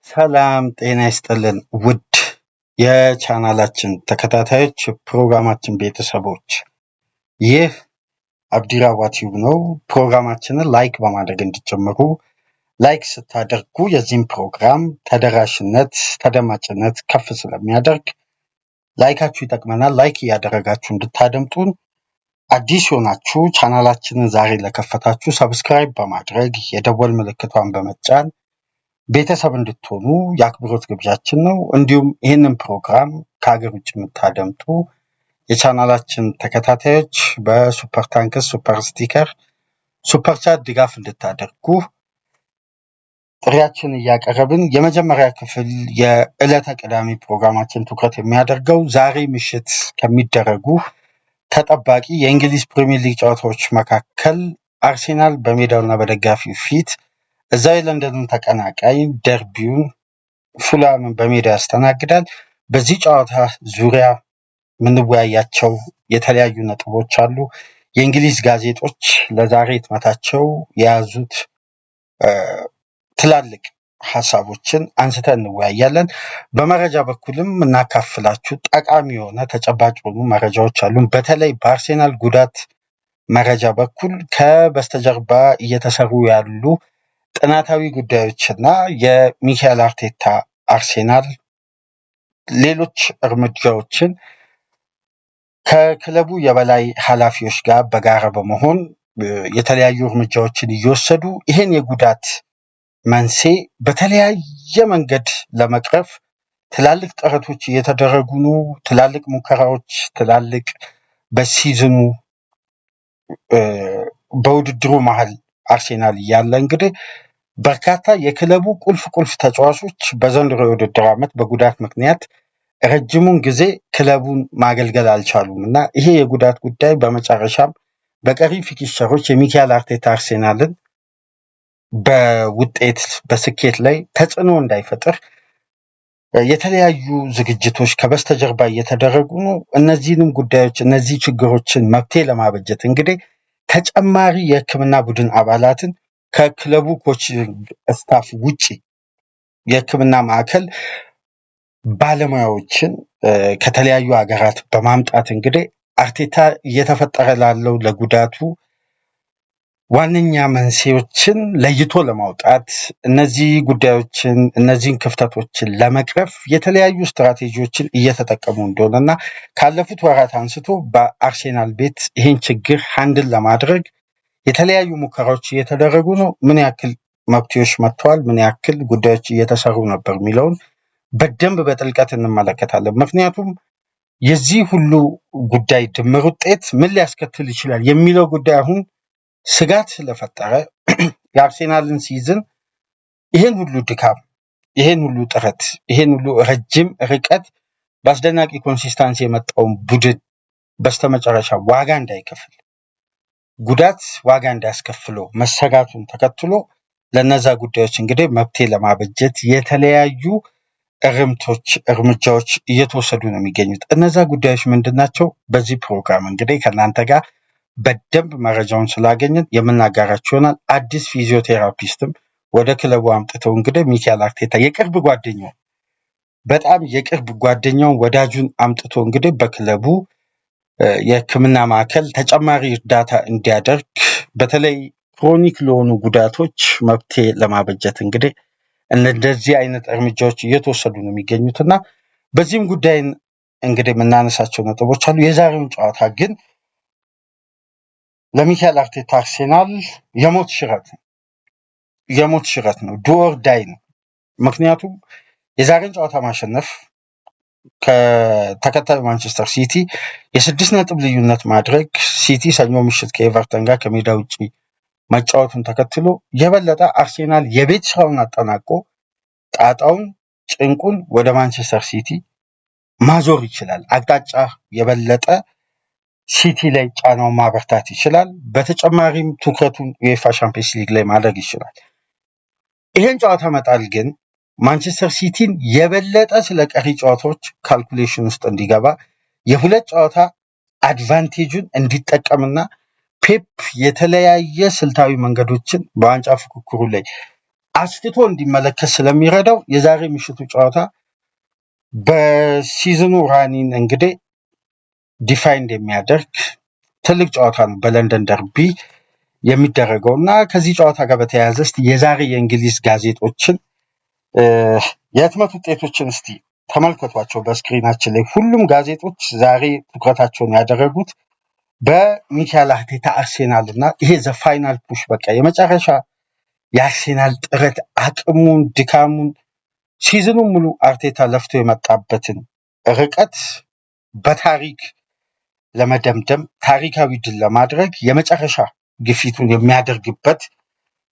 ሰላም ጤና ይስጥልን ውድ የቻናላችን ተከታታዮች ፕሮግራማችን ቤተሰቦች፣ ይህ አብዲራዋ ቲዩብ ነው። ፕሮግራማችንን ላይክ በማድረግ እንዲጀምሩ፣ ላይክ ስታደርጉ የዚህም ፕሮግራም ተደራሽነት ተደማጭነት ከፍ ስለሚያደርግ ላይካችሁ ይጠቅመናል። ላይክ እያደረጋችሁ እንድታደምጡን፣ አዲስ ሆናችሁ ቻናላችንን ዛሬ ለከፈታችሁ ሰብስክራይብ በማድረግ የደወል ምልክቷን በመጫን ቤተሰብ እንድትሆኑ የአክብሮት ግብዣችን ነው። እንዲሁም ይህንን ፕሮግራም ከሀገር ውጭ የምታደምጡ የቻናላችን ተከታታዮች በሱፐር ታንክስ፣ ሱፐር ስቲከር፣ ሱፐር ቻት ድጋፍ እንድታደርጉ ጥሪያችን እያቀረብን የመጀመሪያ ክፍል የዕለተ ቅዳሜ ፕሮግራማችን ትኩረት የሚያደርገው ዛሬ ምሽት ከሚደረጉ ተጠባቂ የእንግሊዝ ፕሪሚየር ሊግ ጨዋታዎች መካከል አርሴናል በሜዳውና በደጋፊው ፊት እዛው የለንደኑን ተቀናቃይ ደርቢውን ፉላምን በሜዳ ያስተናግዳል። በዚህ ጨዋታ ዙሪያ የምንወያያቸው የተለያዩ ነጥቦች አሉ። የእንግሊዝ ጋዜጦች ለዛሬ ህትመታቸው የያዙት ትላልቅ ሀሳቦችን አንስተን እንወያያለን። በመረጃ በኩልም እናካፍላችሁ ጠቃሚ የሆነ ተጨባጭ የሆኑ መረጃዎች አሉን። በተለይ በአርሴናል ጉዳት መረጃ በኩል ከበስተጀርባ እየተሰሩ ያሉ ጥናታዊ ጉዳዮችና የሚካኤል አርቴታ አርሴናል ሌሎች እርምጃዎችን ከክለቡ የበላይ ኃላፊዎች ጋር በጋራ በመሆን የተለያዩ እርምጃዎችን እየወሰዱ ይህን የጉዳት መንስኤ በተለያየ መንገድ ለመቅረፍ ትላልቅ ጥረቶች እየተደረጉ ነው። ትላልቅ ሙከራዎች፣ ትላልቅ በሲዝኑ በውድድሩ መሀል አርሴናል እያለ እንግዲህ በርካታ የክለቡ ቁልፍ ተጫዋቾች በዘንድሮ የውድድር ዓመት በጉዳት ምክንያት ረጅሙን ጊዜ ክለቡን ማገልገል አልቻሉም እና ይሄ የጉዳት ጉዳይ በመጨረሻም በቀሪ ፊክስቸሮች የሚካኤል አርቴታ አርሴናልን በውጤት በስኬት ላይ ተጽዕኖ እንዳይፈጥር የተለያዩ ዝግጅቶች ከበስተጀርባ እየተደረጉ ነው። እነዚህንም ጉዳዮች እነዚህ ችግሮችን መፍትሄ ለማበጀት እንግዲህ ተጨማሪ የሕክምና ቡድን አባላትን ከክለቡ ኮችንግ ስታፍ ውጪ የሕክምና ማዕከል ባለሙያዎችን ከተለያዩ ሀገራት በማምጣት እንግዲህ አርቴታ እየተፈጠረ ላለው ለጉዳቱ ዋነኛ መንስኤዎችን ለይቶ ለማውጣት እነዚህ ጉዳዮችን እነዚህን ክፍተቶችን ለመቅረፍ የተለያዩ ስትራቴጂዎችን እየተጠቀሙ እንደሆነና ካለፉት ወራት አንስቶ በአርሴናል ቤት ይህን ችግር ሃንድል ለማድረግ የተለያዩ ሙከራዎች እየተደረጉ ነው። ምን ያክል መፍትሄዎች መጥተዋል፣ ምን ያክል ጉዳዮች እየተሰሩ ነበር የሚለውን በደንብ በጥልቀት እንመለከታለን። ምክንያቱም የዚህ ሁሉ ጉዳይ ድምር ውጤት ምን ሊያስከትል ይችላል የሚለው ጉዳይ አሁን ስጋት ስለፈጠረ የአርሴናልን ሲዝን ይህን ሁሉ ድካም፣ ይህን ሁሉ ጥረት፣ ይህን ሁሉ ረጅም ርቀት በአስደናቂ ኮንሲስታንሲ የመጣውን ቡድን በስተመጨረሻ ዋጋ እንዳይከፍል ጉዳት ዋጋ እንዳያስከፍለው መሰጋቱን ተከትሎ ለነዛ ጉዳዮች እንግዲህ መፍትሄ ለማበጀት የተለያዩ እርምጃዎች እየተወሰዱ ነው የሚገኙት። እነዛ ጉዳዮች ምንድን ናቸው? በዚህ ፕሮግራም እንግዲህ ከእናንተ ጋር በደንብ መረጃውን ስላገኘን የምናጋራችሁ ይሆናል። አዲስ ፊዚዮቴራፒስትም ወደ ክለቡ አምጥተው እንግዲህ ሚካኤል አርቴታ የቅርብ ጓደኛው በጣም የቅርብ ጓደኛውን ወዳጁን አምጥቶ እንግዲህ በክለቡ የሕክምና ማዕከል ተጨማሪ እርዳታ እንዲያደርግ በተለይ ክሮኒክ ለሆኑ ጉዳቶች መፍትሄ ለማበጀት እንግዲህ እንደዚህ አይነት እርምጃዎች እየተወሰዱ ነው የሚገኙትና በዚህም ጉዳይ እንግዲህ የምናነሳቸው ነጥቦች አሉ። የዛሬውን ጨዋታ ግን ለሚካኤል አርቴታ አርሴናል የሞት ሽረት ነው፣ ዱ ኦር ዳይ ነው። ምክንያቱም የዛሬን ጨዋታ ማሸነፍ ከተከታዩ ማንቸስተር ሲቲ የ6 ነጥብ ልዩነት ማድረግ ሲቲ ሰኞ ምሽት ከኤቨርተን ጋር ከሜዳ ውጭ መጫወቱን ተከትሎ የበለጠ አርሴናል የቤት ስራውን አጠናቆ ጣጣውን ጭንቁን ወደ ማንቸስተር ሲቲ ማዞር ይችላል። አቅጣጫ የበለጠ ሲቲ ላይ ጫናውን ማበርታት ይችላል። በተጨማሪም ትኩረቱን ዩኤፋ ቻምፒየንስ ሊግ ላይ ማድረግ ይችላል። ይሄን ጨዋታ መጣል ግን ማንቸስተር ሲቲን የበለጠ ስለ ቀሪ ጨዋታዎች ካልኩሌሽን ውስጥ እንዲገባ የሁለት ጨዋታ አድቫንቴጁን እንዲጠቀምና ፔፕ የተለያየ ስልታዊ መንገዶችን በዋንጫ ፉክክሩ ላይ አስፍቶ እንዲመለከት ስለሚረዳው የዛሬ ምሽቱ ጨዋታ በሲዝኑ ራኒን እንግዲህ ዲፋይንድ የሚያደርግ ትልቅ ጨዋታ ነው በለንደን ደርቢ የሚደረገው እና ከዚህ ጨዋታ ጋር በተያያዘ እስቲ የዛሬ የእንግሊዝ ጋዜጦችን የህትመት ውጤቶችን እስቲ ተመልከቷቸው በስክሪናችን ላይ። ሁሉም ጋዜጦች ዛሬ ትኩረታቸውን ያደረጉት በሚካኤል አርቴታ አርሴናል እና ይሄ ዘ ፋይናል ፑሽ በቃ የመጨረሻ የአርሴናል ጥረት አቅሙን፣ ድካሙን ሲዝኑን ሙሉ አርቴታ ለፍቶ የመጣበትን ርቀት በታሪክ ለመደምደም ታሪካዊ ድል ለማድረግ የመጨረሻ ግፊቱን የሚያደርግበት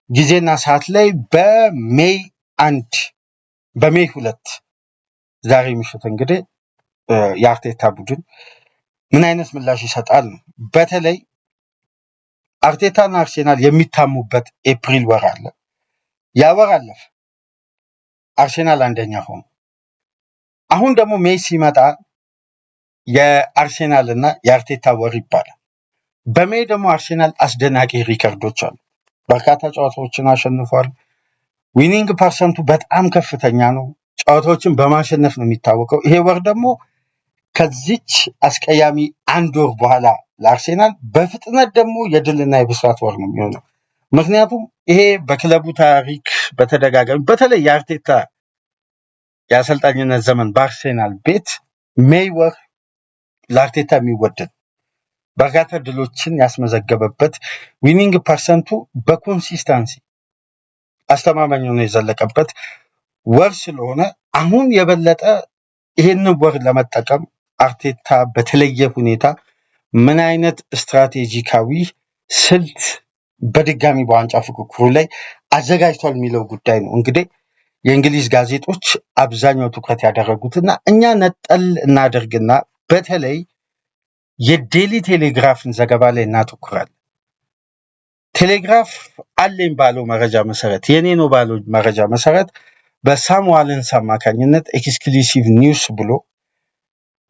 ጊዜና ሰዓት ላይ በሜይ 2 ዛሬ ምሽት እንግዲህ የአርቴታ ቡድን ምን አይነት ምላሽ ይሰጣል ነው። በተለይ አርቴታና አርሴናል የሚታሙበት ኤፕሪል ወር አለ። ያ ወር አለፈ፣ አርሴናል አንደኛ ሆኖ። አሁን ደግሞ ሜይ ሲመጣ የአርሴናል እና የአርቴታ ወር ይባላል። በሜይ ደግሞ አርሴናል አስደናቂ ሪከርዶች አሉ። በርካታ ጨዋታዎችን አሸንፏል። ዊኒንግ ፐርሰንቱ በጣም ከፍተኛ ነው። ጨዋታዎችን በማሸነፍ ነው የሚታወቀው። ይሄ ወር ደግሞ ከዚች አስቀያሚ አንድ ወር በኋላ ለአርሴናል በፍጥነት ደግሞ የድልና የብስራት ወር ነው የሚሆነው። ምክንያቱም ይሄ በክለቡ ታሪክ በተደጋጋሚ በተለይ የአርቴታ የአሰልጣኝነት ዘመን በአርሴናል ቤት ሜይ ወር ለአርቴታ የሚወደድ በርካታ ድሎችን ያስመዘገበበት ዊኒንግ ፐርሰንቱ በኮንሲስታንሲ አስተማማኝ ሆኖ የዘለቀበት ወር ስለሆነ አሁን የበለጠ ይሄንን ወር ለመጠቀም አርቴታ በተለየ ሁኔታ ምን አይነት ስትራቴጂካዊ ስልት በድጋሚ በዋንጫ ፉክክሩ ላይ አዘጋጅቷል የሚለው ጉዳይ ነው። እንግዲህ የእንግሊዝ ጋዜጦች አብዛኛው ትኩረት ያደረጉትና እኛ ነጠል እናደርግና በተለይ የዴሊ ቴሌግራፍን ዘገባ ላይ እናተኩራለን። ቴሌግራፍ አለኝ ባለው መረጃ መሰረት የኔ ነው ባለው መረጃ መሰረት በሳም ዋለንስ አማካኝነት ኤክስክሉሲቭ ኒውስ ብሎ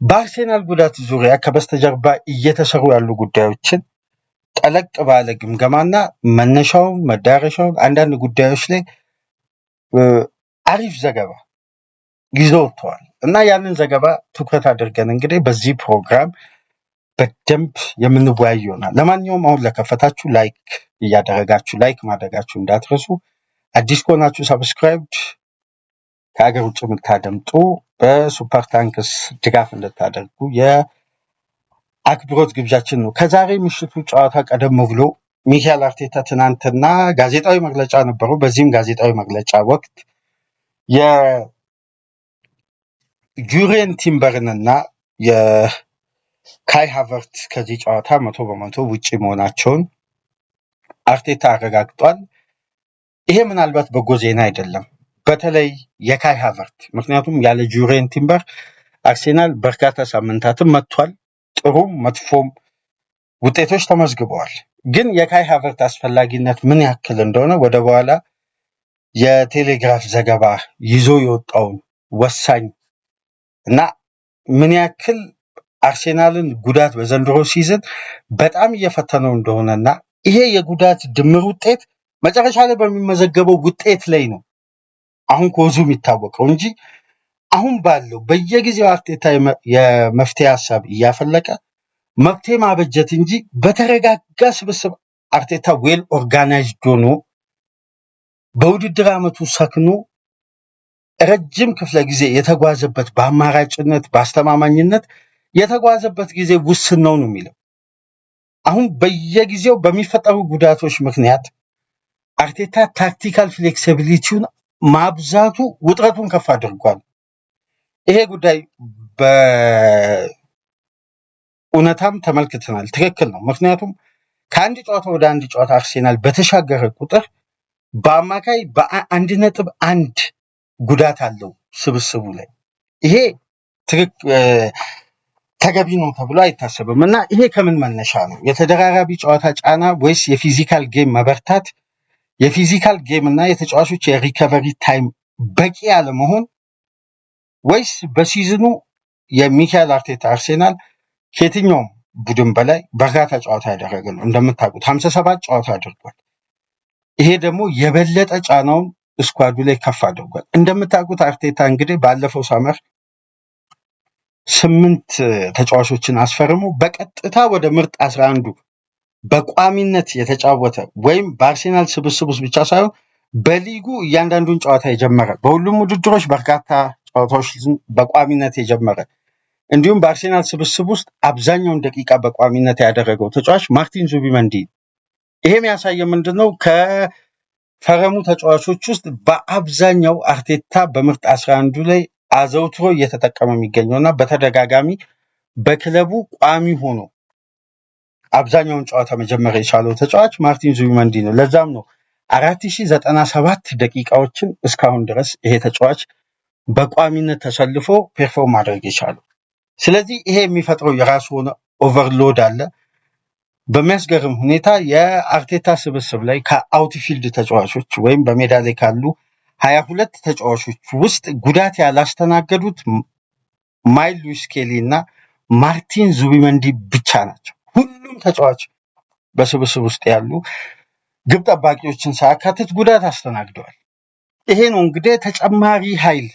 በአርሴናል ጉዳት ዙሪያ ከበስተጀርባ እየተሰሩ ያሉ ጉዳዮችን ጠለቅ ባለ ግምገማና መነሻውን መዳረሻውን አንዳንድ ጉዳዮች ላይ አሪፍ ዘገባ ይዘው ወጥተዋል እና ያንን ዘገባ ትኩረት አድርገን እንግዲህ በዚህ ፕሮግራም በደንብ የምንወያይ ይሆናል። ለማንኛውም አሁን ለከፈታችሁ ላይክ እያደረጋችሁ ላይክ ማድረጋችሁ እንዳትረሱ። አዲስ ከሆናችሁ ሰብስክራይብ፣ ከሀገር ውጭ የምታደምጡ በሱፐር ታንክስ ድጋፍ እንድታደርጉ የአክብሮት ግብዣችን ነው። ከዛሬ ምሽቱ ጨዋታ ቀደም ብሎ ሚካኤል አርቴታ ትናንትና ጋዜጣዊ መግለጫ ነበሩ። በዚህም ጋዜጣዊ መግለጫ ወቅት የጁሪየን ቲምበርንና የካይ ሃቨርት ከዚህ ጨዋታ 100% ውጪ መሆናቸውን አርቴታ አረጋግጧል። ይሄ ምናልባት በጎ ዜና አይደለም፣ በተለይ የካይ ሃቨርት ምክንያቱም ያለ ጁሪየን ቲምበር አርሴናል በርካታ ሳምንታትን መጥቷል። ጥሩም መጥፎም ውጤቶች ተመዝግበዋል። ግን የካይ ሃቨርት አስፈላጊነት ምን ያክል እንደሆነ ወደ በኋላ የቴሌግራፍ ዘገባ ይዞ የወጣውን ወሳኝ እና ምን ያክል አርሴናልን ጉዳት በዘንድሮ ሲዝን በጣም እየፈተነው እንደሆነና ይሄ የጉዳት ድምር ውጤት መጨረሻ ላይ በሚመዘገበው ውጤት ላይ ነው አሁን ኮዙ የሚታወቀው እንጂ አሁን ባለው በየጊዜው አርቴታ የመፍትሄ ሀሳብ እያፈለቀ መፍትሄ ማበጀት እንጂ በተረጋጋ ስብስብ አርቴታ ዌል ኦርጋናይዝድ ሆኖ በውድድር ዓመቱ ሰክኖ ረጅም ክፍለ ጊዜ የተጓዘበት በአማራጭነት በአስተማማኝነት የተጓዘበት ጊዜ ውስን ነው የሚለው። አሁን በየጊዜው በሚፈጠሩ ጉዳቶች ምክንያት አርቴታ ታክቲካል ፍሌክሲቢሊቲውን ማብዛቱ ውጥረቱን ከፍ አድርጓል። ይሄ ጉዳይ በእውነታም ተመልክተናል። ትክክል ነው። ምክንያቱም ከአንድ ጨዋታ ወደ አንድ ጨዋታ አርሴናል በተሻገረ ቁጥር በአማካይ በ1.1 ጉዳት አለው ስብስቡ ላይ። ይሄ ተገቢ ነው ተብሎ አይታሰብም እና ይሄ ከምን መነሻ ነው? የተደራራቢ ጨዋታ ጫና ወይስ የፊዚካል ጌም መበርታት? የፊዚካል ጌም እና የተጫዋቾች የሪከቨሪ ታይም በቂ ያለመሆን ወይስ በሲዝኑ የሚካኤል አርቴታ አርሴናል ከየትኛውም ቡድን በላይ በርካታ ጨዋታ ያደረገ ነው። እንደምታውቁት 57 ጨዋታ አድርጓል። ይሄ ደግሞ የበለጠ ጫናውን ስኳዱ ላይ ከፍ አድርጓል። እንደምታውቁት አርቴታ እንግዲህ ባለፈው ሳመር 8 ተጫዋቾችን አስፈርሞ በቀጥታ ወደ ምርጥ 11ዱ በቋሚነት የተጫወተ ወይም በአርሴናል ስብስብ ውስጥ ብቻ ሳይሆን በሊጉ እያንዳንዱን ጨዋታ የጀመረ በሁሉም ውድድሮች በርካታ ጨዋታዎችን በቋሚነት የጀመረ እንዲሁም በአርሴናል ስብስብ ውስጥ አብዛኛውን ደቂቃ በቋሚነት ያደረገው ተጫዋች ማርቲን ዙቢመንዲ። ይሄ የሚያሳየው ምንድነው? ከፈረሙ ተጫዋቾች ውስጥ በአብዛኛው አርቴታ በምርጥ 11ዱ ላይ አዘውትሮ እየተጠቀመ የሚገኘውና በተደጋጋሚ በክለቡ ቋሚ ሆኖ አብዛኛውን ጨዋታ መጀመር የቻለው ተጫዋች ማርቲን ዙቢመንዲ ነው። ለዛም ነው 4097 ደቂቃዎችን እስካሁን ድረስ ይሄ ተጫዋች በቋሚነት ተሰልፎ ፔርፎርም ማድረግ የቻለው። ስለዚህ ይሄ የሚፈጥረው የራሱ ሆነ ኦቨርሎድ አለ። በሚያስገርም ሁኔታ የአርቴታ ስብስብ ላይ ከአውትፊልድ ተጫዋቾች ወይም በሜዳ ላይ ካሉ 22 ተጫዋቾች ውስጥ ጉዳት ያላስተናገዱት ማይል ሉዊስ ስኬሊ እና ማርቲን ዙቢመንዲ ብቻ ናቸው። ሁሉም ተጫዋች በስብስብ ውስጥ ያሉ ግብ ጠባቂዎችን ሳያካትት ጉዳት አስተናግደዋል። ይሄ ነው እንግዲህ ተጨማሪ ኃይል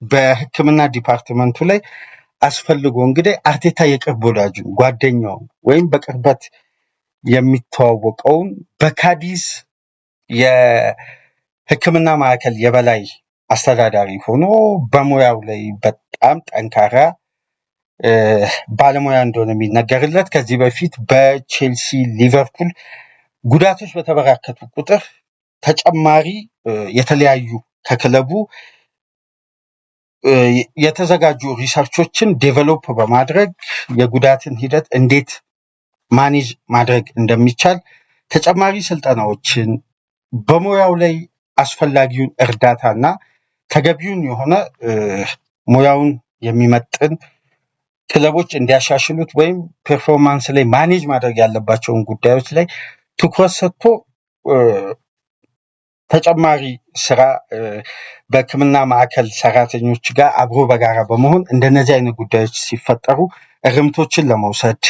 በሕክምና ዲፓርትመንቱ ላይ አስፈልጎ እንግዲህ አርቴታ የቅርብ ወዳጁን ጓደኛውን ወይም በቅርበት የሚተዋወቀውን በካዲዝ የሕክምና ማዕከል የበላይ አስተዳዳሪ ሆኖ በሙያው ላይ በጣም ጠንካራ ባለሙያ እንደሆነ የሚነገርለት ከዚህ በፊት በቼልሲ፣ ሊቨርፑል ጉዳቶች በተበራከቱ ቁጥር ተጨማሪ የተለያዩ ከክለቡ የተዘጋጁ ሪሰርቾችን ዴቨሎፕ በማድረግ የጉዳትን ሂደት እንዴት ማኔጅ ማድረግ እንደሚቻል ተጨማሪ ስልጠናዎችን በሙያው ላይ አስፈላጊውን እርዳታና ተገቢውን የሆነ ሙያውን የሚመጥን ክለቦች እንዲያሻሽሉት ወይም ፐርፎርማንስ ላይ ማኔጅ ማድረግ ያለባቸውን ጉዳዮች ላይ ትኩረት ሰጥቶ ተጨማሪ ስራ በሕክምና ማዕከል ሰራተኞች ጋር አብሮ በጋራ በመሆን እንደነዚህ አይነት ጉዳዮች ሲፈጠሩ እርምቶችን ለመውሰድ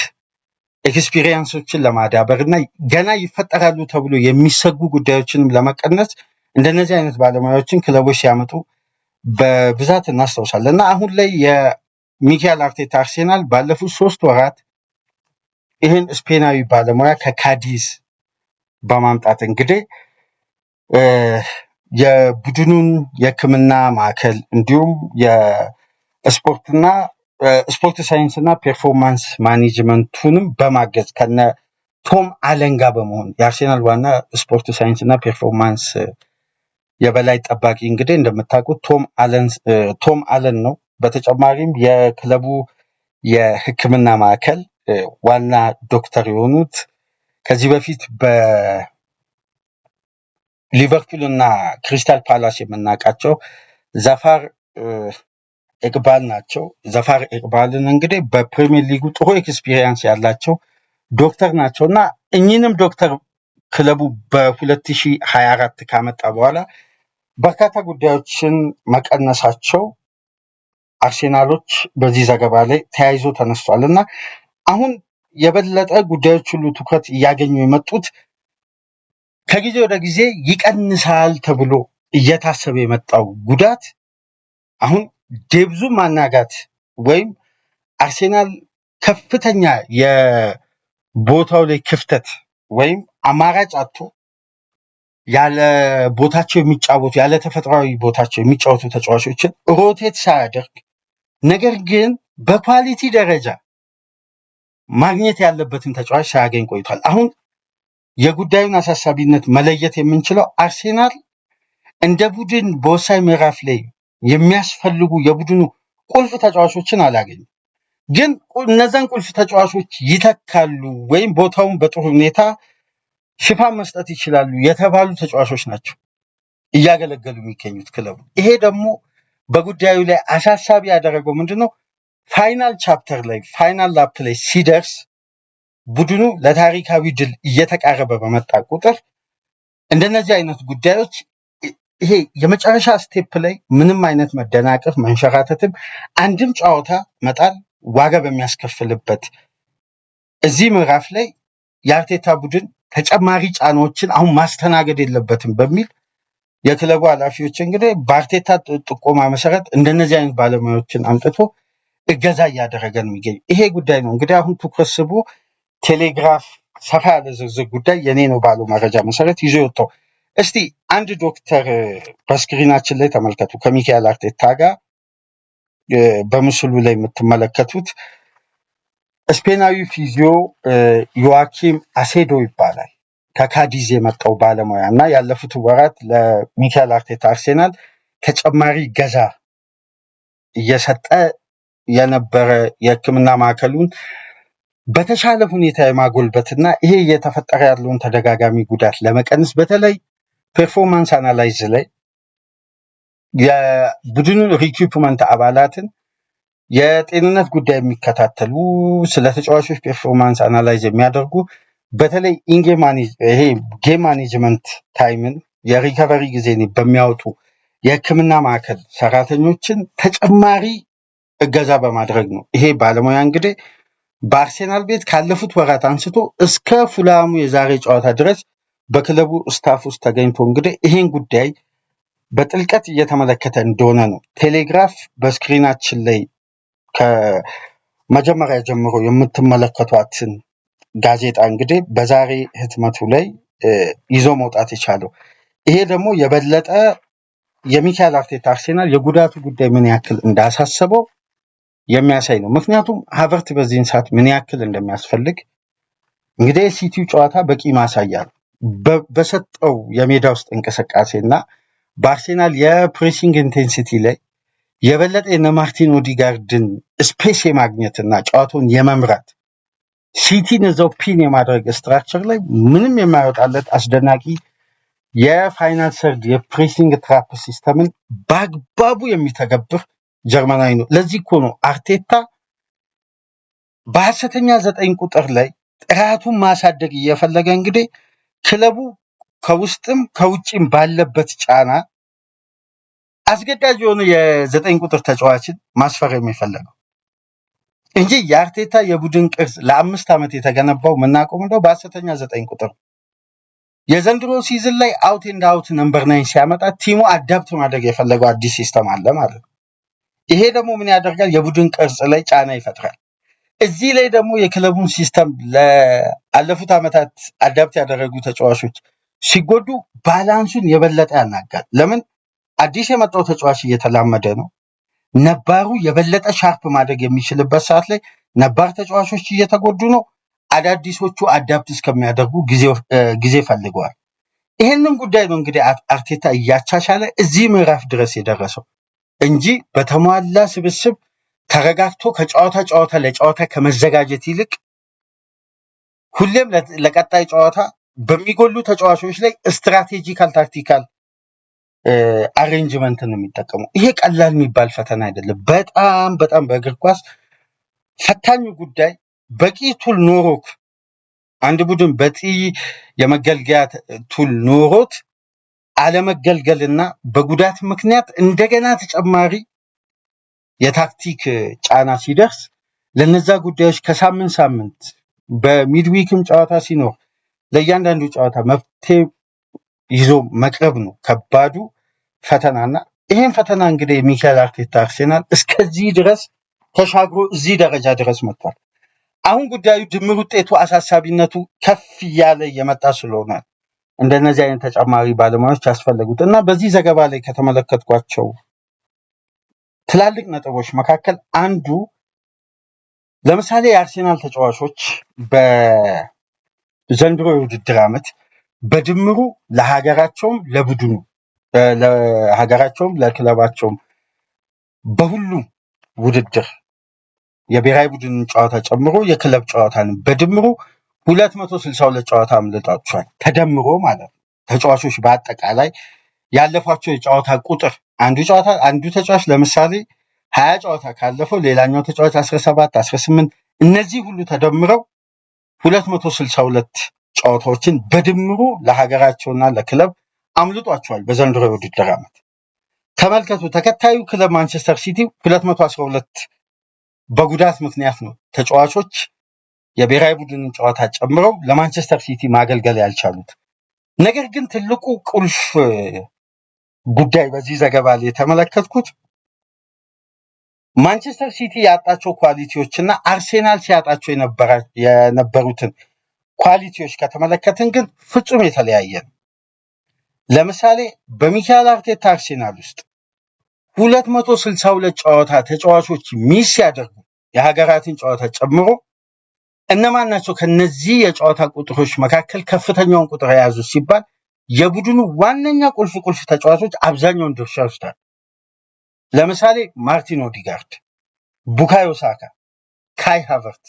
ኤክስፒሪየንሶችን ለማዳበር እና ገና ይፈጠራሉ ተብሎ የሚሰጉ ጉዳዮችንም ለመቀነስ እንደነዚህ አይነት ባለሙያዎችን ክለቦች ሲያመጡ በብዛት እናስታውሳለን እና አሁን ላይ የሚካኤል አርቴታ አርሴናል ባለፉት 3 ወራት ይህን ስፔናዊ ባለሙያ ከካዲዝ በማምጣት እንግዲህ የቡድኑን የሕክምና ማዕከል እንዲሁም የስፖርትና ስፖርት ሳይንስና ፐርፎርማንስ ማኔጅመንቱንም በማገዝ ከነ ቶም አለን ጋር በመሆን የአርሴናል ዋና ስፖርት ሳይንስና ፐርፎርማንስ የበላይ ጠባቂ እንግዲህ እንደምታውቁት ቶም አለን ነው። በተጨማሪም የክለቡ የሕክምና ማዕከል ዋና ዶክተር የሆኑት ከዚህ በፊት በሊቨርፑል እና ክሪስታል ፓላስ የምናውቃቸው ዘፋር ኢቅባል ናቸው። ዘፋር ኢቅባልን እንግዲህ በፕሪሚየር ሊጉ ጥሩ ኤክስፒሪየንስ ያላቸው ዶክተር ናቸው እና እኚህንም ዶክተር ክለቡ በ2024 ካመጣ በኋላ በርካታ ጉዳዮችን መቀነሳቸው አርሴናሎች በዚህ ዘገባ ላይ ተያይዞ ተነስቷል እና አሁን የበለጠ ጉዳዮች ሁሉ ትኩረት እያገኙ የመጡት ከጊዜ ወደ ጊዜ ይቀንሳል ተብሎ እየታሰበ የመጣው ጉዳት አሁን ዴብዙ ማናጋት ወይም አርሴናል ከፍተኛ የቦታው ላይ ክፍተት ወይም አማራጭ አጥቶ ያለ ቦታቸው የሚጫወቱ ያለ ተፈጥሯዊ ቦታቸው የሚጫወቱ ተጫዋቾችን ሮቴት ሳያደርግ ነገር ግን በኳሊቲ ደረጃ ማግኘት ያለበትን ተጫዋች ሳያገኝ ቆይቷል። አሁን የጉዳዩን አሳሳቢነት መለየት የምንችለው አርሴናል እንደ ቡድን በወሳኝ ምዕራፍ ላይ የሚያስፈልጉ የቡድኑ ቁልፍ ተጫዋቾችን አላገኙም። ግን እነዛን ቁልፍ ተጫዋቾች ይተካሉ ወይም ቦታውን በጥሩ ሁኔታ ሽፋን መስጠት ይችላሉ የተባሉ ተጫዋቾች ናቸው እያገለገሉ የሚገኙት ክለቡ። ይሄ ደግሞ በጉዳዩ ላይ አሳሳቢ ያደረገው ምንድነው? ፋይናል ቻፕተር ላይ ፋይናል ላፕ ላይ ሲደርስ ቡድኑ ለታሪካዊ ድል እየተቃረበ በመጣ ቁጥር እንደነዚህ አይነት ጉዳዮች ይሄ የመጨረሻ ስቴፕ ላይ ምንም አይነት መደናቀፍ መንሸራተትም አንድም ጨዋታ መጣል ዋጋ በሚያስከፍልበት እዚህ ምዕራፍ ላይ የአርቴታ ቡድን ተጨማሪ ጫናዎችን አሁን ማስተናገድ የለበትም በሚል የክለቡ ኃላፊዎች እንግዲህ በአርቴታ ጥቆማ መሰረት እንደነዚህ አይነት ባለሙያዎችን አምጥቶ እገዛ እያደረገ ነው የሚገኝ። ይሄ ጉዳይ ነው እንግዲህ አሁን ትኩረት ስቦ ቴሌግራፍ ሰፋ ያለ ዝርዝር ጉዳይ የኔ ነው ባለው መረጃ መሰረት ይዞ የወጣው። እስቲ አንድ ዶክተር በስክሪናችን ላይ ተመልከቱ። ከሚካኤል አርቴታ ጋር በምስሉ ላይ የምትመለከቱት ስፔናዊ ፊዚዮ ዮዋኪም አሴዶ ይባላል። ከካዲዝ የመጣው ባለሙያ እና ያለፉት ወራት ለሚካኤል አርቴታ አርሴናል ተጨማሪ ገዛ እየሰጠ የነበረ የሕክምና ማዕከሉን በተሻለ ሁኔታ የማጎልበትና ይሄ እየተፈጠረ ያለውን ተደጋጋሚ ጉዳት ለመቀነስ በተለይ ፐርፎርማንስ አናላይዝ ላይ የቡድኑ ሪኩፕመንት አባላትን የጤንነት ጉዳይ የሚከታተሉ ስለ ተጫዋቾች ፐርፎርማንስ አናላይዝ የሚያደርጉ በተለይ ይሄ ጌም ማኔጅመንት ታይምን የሪከቨሪ ጊዜን በሚያወጡ የሕክምና ማዕከል ሰራተኞችን ተጨማሪ እገዛ በማድረግ ነው። ይሄ ባለሙያ እንግዲህ በአርሴናል ቤት ካለፉት ወራት አንስቶ እስከ ፉላሙ የዛሬ ጨዋታ ድረስ በክለቡ ስታፍ ውስጥ ተገኝቶ እንግዲህ ይሄን ጉዳይ በጥልቀት እየተመለከተ እንደሆነ ነው ቴሌግራፍ በስክሪናችን ላይ ከመጀመሪያ ጀምሮ የምትመለከቷትን ጋዜጣ እንግዲህ በዛሬ ህትመቱ ላይ ይዞ መውጣት የቻለው። ይሄ ደግሞ የበለጠ የሚካኤል አርቴታ አርሴናል የጉዳቱ ጉዳይ ምን ያክል እንዳሳሰበው የሚያሳይ ነው። ምክንያቱም ሃቨርት በዚህን ሰዓት ምን ያክል እንደሚያስፈልግ እንግዲህ የሲቲው ጨዋታ በቂ ማሳያ ነው። በሰጠው የሜዳ ውስጥ እንቅስቃሴና በአርሴናል የፕሬሲንግ ኢንቴንሲቲ ላይ የበለጠ የነ ማርቲን ኦዲጋርድን ስፔስ የማግኘትና ጨዋታውን የመምራት ሲቲን እዛው ፒን የማድረግ ስትራክቸር ላይ ምንም የማይወጣለት አስደናቂ የፋይናል ሰርድ የፕሬሲንግ ትራፕ ሲስተምን በአግባቡ የሚተገብር ጀርመናዊ ነው። ለዚህ እኮ ነው አርቴታ በሐሰተኛ 9 ቁጥር ላይ ጥራቱን ማሳደግ እየፈለገ እንግዲህ ክለቡ ከውስጥም ከውጭም ባለበት ጫና አስገዳጅ የሆነ የ9 ቁጥር ተጫዋችን ማስፈረም የፈለገው እንጂ የአርቴታ የቡድን ቅርጽ ለ5 ዓመት የተገነባው የምናውቀው እንደው በሐሰተኛ 9 ቁጥር የዘንድሮ ሲዝን ላይ አውት ኤንድ አውት ነምበር 9 ሲያመጣ ቲሙ አዳፕት ማድረግ የፈለገው አዲስ ሲስተም አለ ማለት ነው። ይሄ ደግሞ ምን ያደርጋል? የቡድን ቅርጽ ላይ ጫና ይፈጥራል። እዚህ ላይ ደግሞ የክለቡን ሲስተም ለአለፉት ዓመታት አዳፕት ያደረጉ ተጫዋቾች ሲጎዱ ባላንሱን የበለጠ ያናጋል። ለምን? አዲስ የመጣው ተጫዋች እየተላመደ ነው። ነባሩ የበለጠ ሻርፕ ማድረግ የሚችልበት ሰዓት ላይ ነባር ተጫዋቾች እየተጎዱ ነው። አዳዲሶቹ አዳፕት እስከሚያደርጉ ጊዜ ፈልገዋል። ይህንን ጉዳይ ነው እንግዲህ አርቴታ እያቻቻለ እዚህ ምዕራፍ ድረስ የደረሰው እንጂ በተሟላ ስብስብ ተረጋግቶ ከጨዋታ ለጨዋታ ከመዘጋጀት ይልቅ ሁሌም ለቀጣይ ጨዋታ በሚጎሉ ተጫዋቾች ላይ ስትራቴጂካል ታክቲካል አሬንጅመንትን ነው የሚጠቀመው። ይሄ ቀላል የሚባል ፈተና አይደለም። በጣም በእግር ኳስ ፈታኙ ጉዳይ በቂ ቱል ኖሮክ አንድ ቡድን በቂ የመገልገያ ቱል ኖሮት አለመገልገልና በጉዳት ምክንያት እንደገና ተጨማሪ የታክቲክ ጫና ሲደርስ ለነዛ ጉዳዮች ከሳምንት በሚድዊክም ጨዋታ ሲኖር ለእያንዳንዱ ጨዋታ መፍትሄ ይዞ መቅረብ ነው ከባዱ ፈተናና ይሄን ፈተና እንግዲህ ሚካኤል አርቴታ አርሴናል እስከዚህ ድረስ ተሻግሮ እዚህ ደረጃ ድረስ መጥቷል። አሁን ጉዳዩ ድምር ውጤቱ አሳሳቢነቱ ከፍ እያለ እየመጣ ስለሆነ እንደነዚህ አይነት ተጨማሪ ባለሙያዎች ያስፈልጉት እና በዚህ ዘገባ ላይ ከተመለከትኳቸው ትላልቅ ነጥቦች መካከል አንዱ ለምሳሌ የአርሴናል ተጫዋቾች በዘንድሮ የውድድር ዓመት በድምሩ ለሀገራቸውም ለቡድኑ ለሀገራቸውም ለክለባቸውም በሁሉም ውድድር የብሔራዊ ቡድን ጨዋታ ጨምሮ የክለብ ጨዋታን በድምሩ 262 ጨዋታ አምልጧቸዋል። ተደምሮ ማለት ነው። ተጫዋቾች በአጠቃላይ ያለፏቸው የጨዋታ ቁጥር አንዱ ተጫዋች ለምሳሌ 20 ጨዋታ ካለፈው ሌላኛው ተጫዋች 17 18 እነዚህ ሁሉ ተደምረው 262 ጨዋታዎችን በድምሩ ለሀገራቸውና ለክለብ አምልጧቸዋል በዘንድሮ የውድድር ዓመት። ተመልከቱ። ተከታዩ ክለብ ማንቸስተር ሲቲ 212 በጉዳት ምክንያት ነው ተጫዋቾች የብሔራዊ ቡድንን ጨዋታ ጨምረው ለማንቸስተር ሲቲ ማገልገል ያልቻሉት። ነገር ግን ትልቁ ቁልፍ ጉዳይ በዚህ ዘገባ ላይ የተመለከትኩት ማንቸስተር ሲቲ ያጣቸው ኳሊቲዎችና አርሴናል ሲያጣቸው የነበሩትን ኳሊቲዎች ከተመለከትን ግን ፍጹም የተለያየ ነው። ለምሳሌ በሚካኤል አርቴታ አርሴናል ውስጥ 262 ጨዋታ ተጫዋቾች ሚስ ሲያደርጉ የሀገራትን ጨዋታ ጨምሮ እነማን ናቸው ከነዚህ የጨዋታ ቁጥሮች መካከል ከፍተኛውን ቁጥር የያዙ ሲባል የቡድኑ ዋነኛ ቁልፍ ተጫዋቾች አብዛኛውን ድርሻ ይወስዳሉ። ለምሳሌ ማርቲን ኦዲጋርድ፣ ቡካዮ ሳካ፣ ካይ ሃቨርት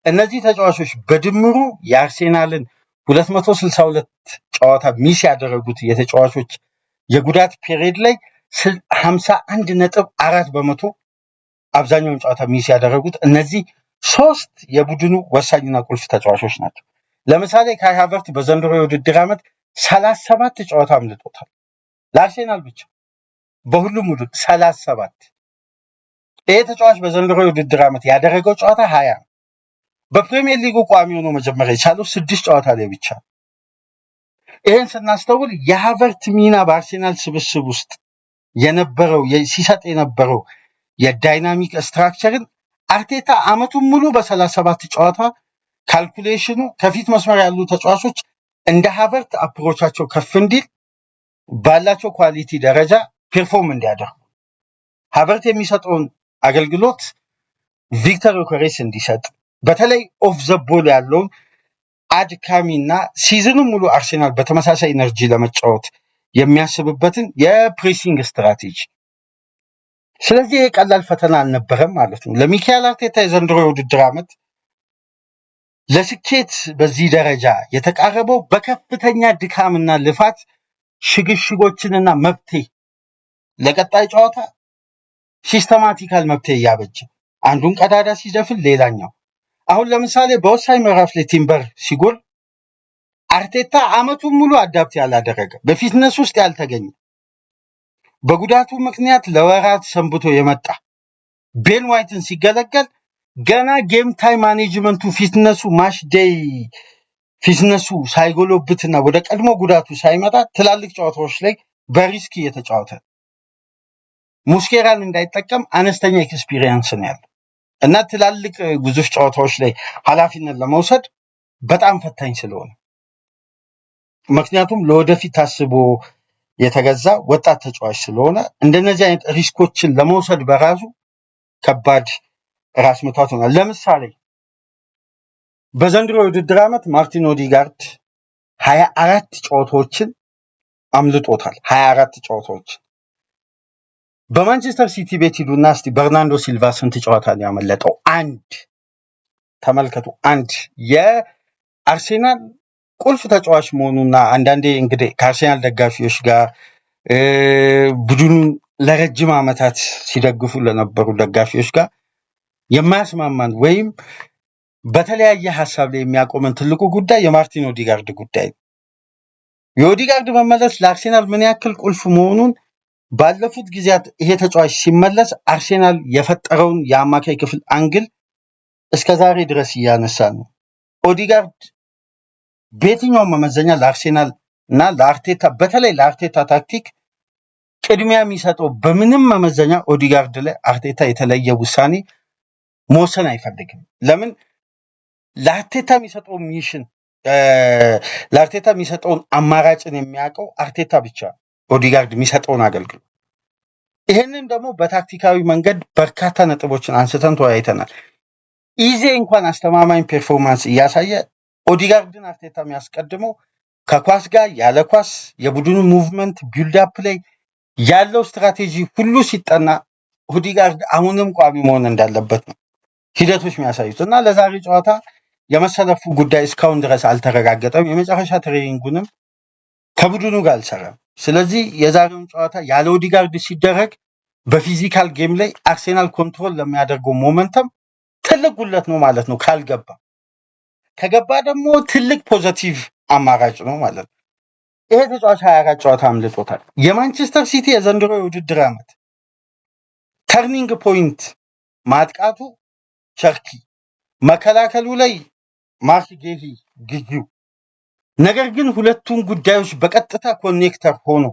እነዚህ ተጫዋቾች በድምሩ የአርሴናልን 262 ጨዋታ ሚስ ያደረጉት የተጫዋቾች የጉዳት ፔሪድ ላይ 51.4% አብዛኛውን ጨዋታ ሚስ ያደረጉት እነዚህ ሶስት የቡድኑ ወሳኝና ቁልፍ ተጫዋቾች ናቸው። ለምሳሌ ካይ ሃቨርት በዘንድሮ የውድድር ዓመት 37 ጨዋታ አምልጦታል። ለአርሴናል ብቻ በሁሉም ውድድር 37። ይሄ ተጫዋች በዘንድሮ የውድድር ዓመት ያደረገው ጨዋታ 20 ነው። በፕሪሚየር ሊጉ ቋሚ ሆኖ መጀመሪያ የቻለው 6 ጨዋታ ላይ ብቻ። ይህን ስናስተውል የሃቨርት ሚና በአርሴናል ስብስብ ውስጥ የነበረው ሲሰጥ የነበረው የዳይናሚክ ስትራክቸርን አርቴታ ዓመቱን ሙሉ በ37 ጨዋታ ካልኩሌሽኑ ከፊት መስመር ያሉ ተጫዋቾች እንደ ሃቨርት አፕሮቻቸው ከፍ እንዲል ባላቸው ኳሊቲ ደረጃ ፐርፎርም እንዲያደርጉ ሃቨርት የሚሰጠውን አገልግሎት ቪክተር ዮከሬስ እንዲሰጥ በተለይ ኦፍ ዘ ቦል ያለውን አድካሚና ሲዝኑን ሙሉ አርሴናል በተመሳሳይ ኤነርጂ ለመጫወት የሚያስብበትን የፕሬሲንግ ስትራቴጂ። ስለዚህ የቀላል ፈተና አልነበረም ማለት ነው ለሚካኤል አርቴታ የዘንድሮ የውድድር ዓመት ለስኬት በዚህ ደረጃ የተቃረበው በከፍተኛ ድካምና ልፋት ሽግሽጎችንና መፍትሄ ለቀጣይ ጨዋታ ሲስተማቲካል መፍትሄ እያበጀ አንዱን ቀዳዳ ሲደፍን ሌላኛው። አሁን ለምሳሌ በወሳኝ ምዕራፍ ላይ ቲምበር ሲጎል አርቴታ ዓመቱን ሙሉ አዳፕት ያላደረገ በፊትነስ ውስጥ ያልተገኘ በጉዳቱ ምክንያት ለወራት ሰንብቶ የመጣ ቤን ዋይትን ሲገለገል ገና ጌም ታይም ማኔጅመንቱ ፊትነሱ ሳይጎሎብትና ወደ ቀድሞ ጉዳቱ ሳይመጣ ትላልቅ ጨዋታዎች ላይ በሪስክ እየተጫወተ ሙስኬራን እንዳይጠቀም አነስተኛ ኤክስፒሪየንስ ነው ያለው እና ትላልቅ ግዙፍ ጨዋታዎች ላይ ኃላፊነት ለመውሰድ በጣም ፈታኝ ስለሆነ ምክንያቱም ለወደፊት ታስቦ የተገዛ ወጣት ተጫዋች ስለሆነ እንደነዚህ አይነት ሪስኮችን ለመውሰድ በራሱ ከባድ ራስ ምታት ሆኗል። ለምሳሌ በዘንድሮ የውድድር ዓመት ማርቲን ኦዲጋርድ 24 ጨዋታዎችን አምልጦታል። 24 ጨዋታዎች በማንቸስተር ሲቲ ቤት ሂዱና እስቲ በርናንዶ ሲልቫ ስንት ጨዋታ ነው ያመለጠው? አንድ። ተመልከቱ፣ አንድ። የአርሴናል ቁልፍ ተጫዋች መሆኑና አንዳንዴ እንግዲህ ከአርሴናል ደጋፊዎች ጋር ቡድኑን ለረጅም ዓመታት ሲደግፉ ለነበሩ ደጋፊዎች ጋር የማያስማማን ወይም በተለያየ ሐሳብ ላይ የሚያቆመን ትልቁ ጉዳይ የማርቲን ኦዲጋርድ ጉዳይ ነው። የኦዲጋርድ መመለስ ለአርሴናል ምን ያክል ቁልፍ መሆኑን ባለፉት ጊዜያት ይሄ ተጫዋች ሲመለስ አርሴናል የፈጠረውን የአማካይ ክፍል አንግል እስከዛሬ ድረስ እያነሳ ነው። ኦዲጋርድ በየትኛውም መመዘኛ ለአርሴናል እና ለአርቴታ በተለይ ለአርቴታ ታክቲክ ቅድሚያ የሚሰጠው በምንም መመዘኛ ኦዲጋርድ ላይ አርቴታ የተለየ ውሳኔ መወሰን አይፈልግም። ለምን? ለአርቴታ የሚሰጠውን አማራጭን የሚያውቀው አርቴታ ብቻ ኦዲጋርድ የሚሰጠውን አገልግሎት። ይህንን ደግሞ በታክቲካዊ መንገድ በርካታ ነጥቦችን አንስተን ተወያይተናል። ኢዜ እንኳን አስተማማኝ ፐርፎርማንስ እያሳየ ኦዲጋርድን አርቴታ የሚያስቀድመው ከኳስ ጋር ያለ ኳስ የቡድኑ ሙቭመንት ቢልድአፕ ላይ ያለው ስትራቴጂ ሁሉ ሲጠና ኦዲጋርድ አሁንም ቋሚ መሆን እንዳለበት ነው ሂደቶች የሚያሳዩት እና ለዛሬ ጨዋታ የመሰለፉ ጉዳይ እስካሁን ድረስ አልተረጋገጠም። የመጨረሻ ትሬኒንጉንም ከቡድኑ ጋር አልሰራም። ስለዚህ የዛሬውን ጨዋታ ያለ ኦዲጋርድ ሲደረግ በፊዚካል ጌም ላይ አርሴናል ኮንትሮል ለሚያደርገው ሞመንተም ትልቅ ጉለት ነው ማለት ነው። ከገባ ደግሞ ትልቅ ፖዘቲቭ አማራጭ ነው ማለት ነው። ይሄ ተጫዋች 24 ጨዋታ አምልጦታል። የማንቸስተር ሲቲ የዘንድሮ የውድድር ዓመት ተርኒንግ ፖይንት ማጥቃቱ ቸርኪ፣ መከላከሉ ላይ ማርክ ጌሂ ግዩ። ነገር ግን ሁለቱን ጉዳዮች በቀጥታ ኮኔክተር ሆኖ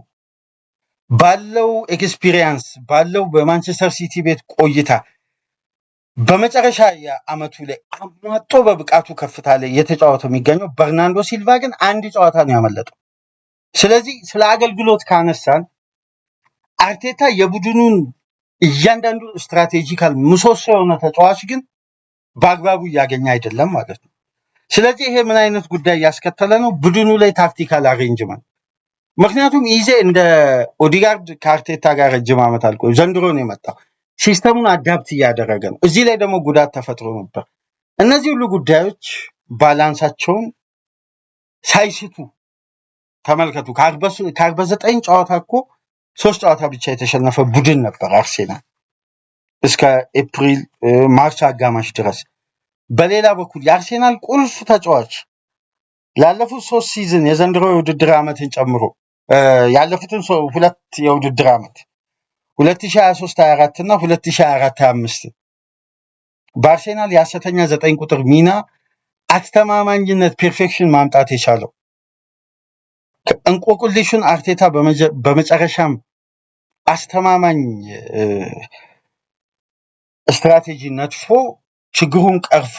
ባለው ኤክስፒሪየንስ ባለው በማንቸስተር ሲቲ ቤት ቆይታ በመጨረሻ የአመቱ ላይ አሟጦ በብቃቱ ከፍታ ላይ የተጫወተው የሚገኘው በርናንዶ ሲልቫ ግን አንድ ጨዋታ ነው ያመለጠው። ስለዚህ ስለ አገልግሎት ካነሳን አርቴታ የቡድኑን እያንዳንዱ ስትራቴጂካል ምሰሶ የሆነ ተጫዋች ግን በአግባቡ እያገኘ አይደለም ማለት ነው። ስለዚህ ይሄ ምን አይነት ጉዳይ ያስከተለ ነው? ቡድኑ ላይ ታክቲካል አሬንጅመንት። ምክንያቱም ኢዜ እንደ ኦዲጋርድ ከአርቴታ ጋር ረጅም ዓመት አልቆዩ፣ ዘንድሮ ነው የመጣው። ሲስተሙን አዳፕት እያደረገ ነው። እዚህ ላይ ደግሞ ጉዳት ተፈጥሮ ነበር። እነዚህ ሁሉ ጉዳዮች ባላንሳቸውን ሳይስቱ ተመልከቱ። ከ49 ጨዋታ እኮ 3 ጨዋታ ብቻ የተሸነፈ ቡድን ነበር አርሴናል እስከ ኤፕሪል ማርች አጋማሽ ድረስ። በሌላ በኩል የአርሴናል ቁልፍ ተጫዋች ላለፉት 3 ሲዝን የዘንድሮ የውድድር ዓመትን ጨምሮ ያለፉትን 2 የውድድር ዓመት 2023-24 እና 2024-25 በአርሴናል የሐሰተኛ 9 ቁጥር ሚና አስተማማኝነት ፐርፌክሽን ማምጣት የቻለው እንቆቅልሹን አርቴታ በመጨረሻም አስተማማኝ ስትራቴጂ ነድፎ ችግሩን ቀርፎ